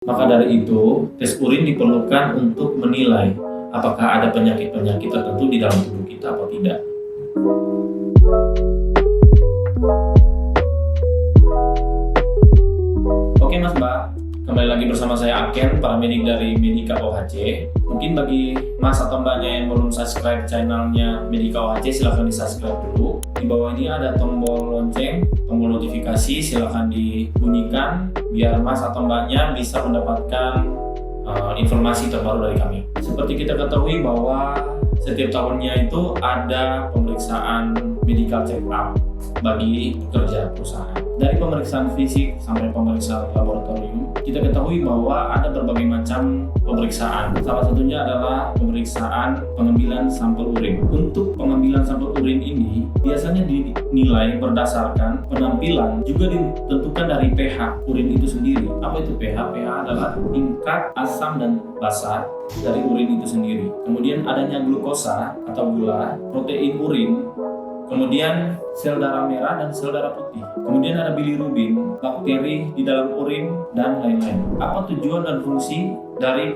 Maka dari itu, tes urin diperlukan untuk menilai apakah ada penyakit-penyakit tertentu di dalam tubuh kita atau tidak. Oke Mas Mbak, kembali lagi bersama saya Aken, paramedik dari Medika OHC. Mungkin bagi Mas atau Mbaknya yang belum subscribe channelnya Medika OHC, silahkan di subscribe dulu. Di bawah ini ada tombol lonceng, tombol notifikasi, silahkan dibunyikan biar Mas atau Mbaknya bisa mendapatkan informasi terbaru dari kami. Seperti kita ketahui bahwa setiap tahunnya itu ada pemeriksaan medical check up bagi pekerja perusahaan. Dari pemeriksaan fisik sampai pemeriksaan laboratorium, kita ketahui bahwa ada berbagai macam pemeriksaan. Salah satunya adalah pemeriksaan pengambilan sampel urin. Untuk pengambilan sampel urin ini biasanya dinilai berdasarkan penampilan, juga ditentukan dari pH urin itu sendiri. Apa itu pH? pH adalah tingkat asam dan basa dari urin itu sendiri. Kemudian adanya glukosa atau gula, protein urin, kemudian sel darah merah dan sel darah putih. Kemudian ada bilirubin, bakteri di dalam urin, dan lain-lain. Apa tujuan dan fungsi dari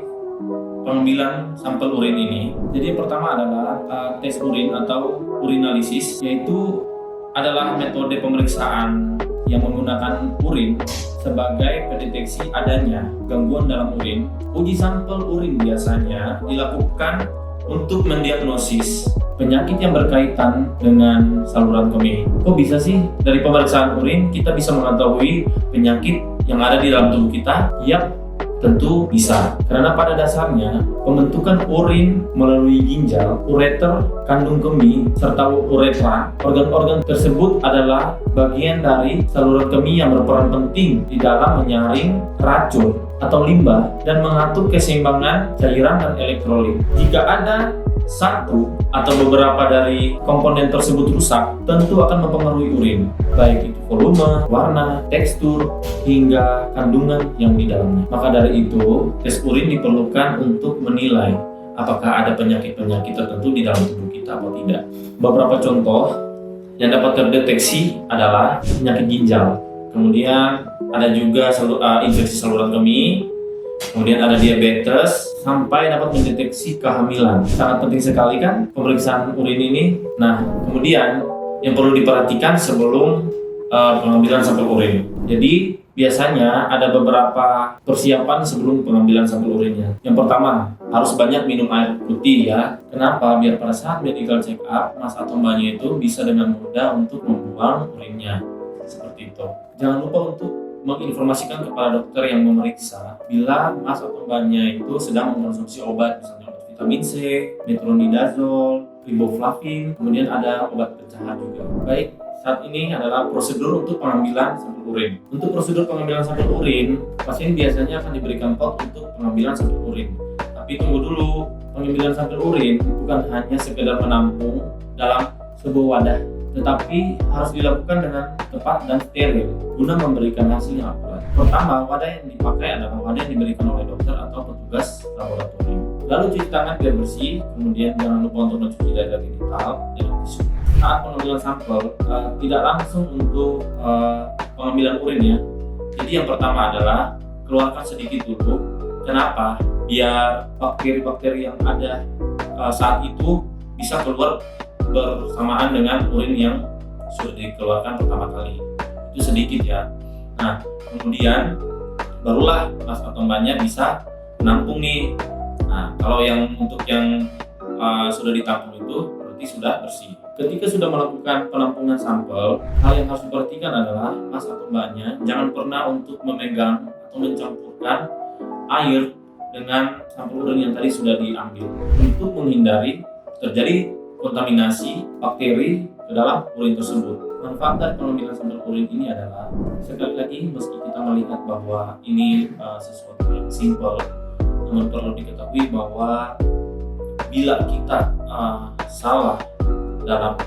pengambilan sampel urin ini? Jadi yang pertama adalah tes urin atau urinalisis, yaitu adalah metode pemeriksaan yang menggunakan urin sebagai pendeteksi adanya gangguan dalam urin. Uji sampel urin biasanya dilakukan untuk mendiagnosis penyakit yang berkaitan dengan saluran kemih. Kok bisa sih dari pemeriksaan urin kita bisa mengetahui penyakit yang ada di dalam tubuh kita? Yap, tentu bisa. Karena pada dasarnya pembentukan urin melalui ginjal, ureter, kandung kemih, serta uretra, organ-organ tersebut adalah bagian dari saluran kemih yang berperan penting di dalam menyaring racun atau limbah dan mengatur keseimbangan cairan dan elektrolit. Jika ada satu atau beberapa dari komponen tersebut rusak, tentu akan mempengaruhi urin, baik itu volume, warna, tekstur, hingga kandungan yang di dalamnya. Maka dari itu, tes urin diperlukan untuk menilai apakah ada penyakit-penyakit tertentu di dalam tubuh kita atau tidak. Beberapa contoh yang dapat terdeteksi adalah penyakit ginjal, kemudian ada juga infeksi saluran kemih, kemudian ada diabetes, sampai dapat mendeteksi kehamilan. Sangat penting sekali kan pemeriksaan urin ini. Nah, kemudian yang perlu diperhatikan sebelum pengambilan sampel urin. Jadi biasanya ada beberapa persiapan sebelum pengambilan sampel urinnya. Yang pertama, harus banyak minum air putih ya. Kenapa? Biar pada saat medical check up, Mas atau Mbaknya itu bisa dengan mudah untuk membuang urinnya. Seperti itu. Jangan lupa untuk menginformasikan kepada dokter yang memeriksa bila Mas atau Mbaknya itu sedang mengkonsumsi obat, misalnya obat vitamin C, metronidazole, riboflavin, kemudian ada obat pencahar juga. Baik, saat ini adalah prosedur untuk pengambilan sampel urin. Untuk prosedur pengambilan sampel urin, pasien biasanya akan diberikan pot untuk pengambilan sampel urin. Tapi tunggu dulu, pengambilan sampel urin bukan hanya sekedar menampung dalam sebuah wadah, tetapi harus dilakukan dengan tepat dan steril guna memberikan hasil yang akurat. Pertama, wadah yang dipakai adalah wadah yang diberikan oleh dokter atau petugas laboratorium. Lalu cuci tangan biar bersih, kemudian jangan lupa untuk mencuci dada genital dengan tisu. Saat pengambilan sampel, tidak langsung untuk pengambilan urin ya. Jadi yang pertama adalah keluarkan sedikit dulu. Kenapa? Biar bakteri-bakteri yang ada saat itu bisa keluar bersamaan dengan urin yang sudah dikeluarkan pertama kali. Itu sedikit ya. Nah, kemudian barulah Mas atau Mbaknya bisa menampung nih. Nah, kalau yang untuk yang sudah ditampung itu berarti sudah bersih. Ketika sudah melakukan penampungan sampel, hal yang harus diperhatikan adalah Mas atau Mbaknya jangan pernah untuk memegang atau mencampurkan air dengan sampel urin yang tadi sudah diambil untuk menghindari terjadi kontaminasi bakteri ke dalam urin tersebut. Manfaat dari pengambilan sampel urin ini adalah, sekali lagi meski kita melihat bahwa ini sesuatu yang simpel, namun perlu diketahui bahwa bila kita salah dalam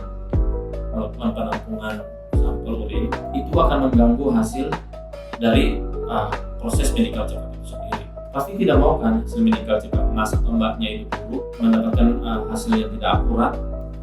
melakukan penampungan sampel urin, itu akan mengganggu hasil dari proses medical check up itu sendiri. Pasti tidak mau kan hasil medical check up Mas atau Mbaknya itu buruk, mendapatkan hasil yang tidak akurat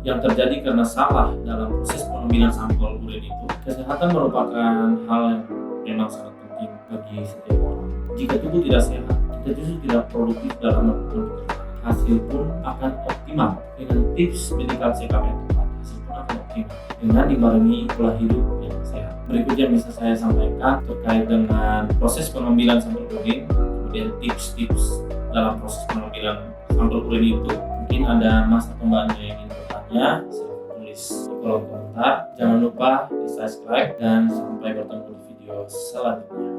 yang terjadi karena salah dalam proses pengambilan sampel urin itu. Kesehatan merupakan hal yang memang sangat penting bagi setiap orang. Jika tubuh tidak sehat, kita justru tidak produktif dalam melakukan pekerjaan. Hasil pun akan optimal. Dengan tips medical check up yang tepat, hasil pun akan optimal dengan dibarengi pola hidup yang sehat. Berikutnya bisa saya sampaikan terkait dengan proses pengambilan sampel urin, kemudian tips-tips dalam proses pengambilan sampel urin itu. Mungkin ada Mas atau Mbaknya yang ingin bertanya, silahkan tulis di kolom komentar. Jangan lupa di subscribe dan sampai bertemu di video selanjutnya.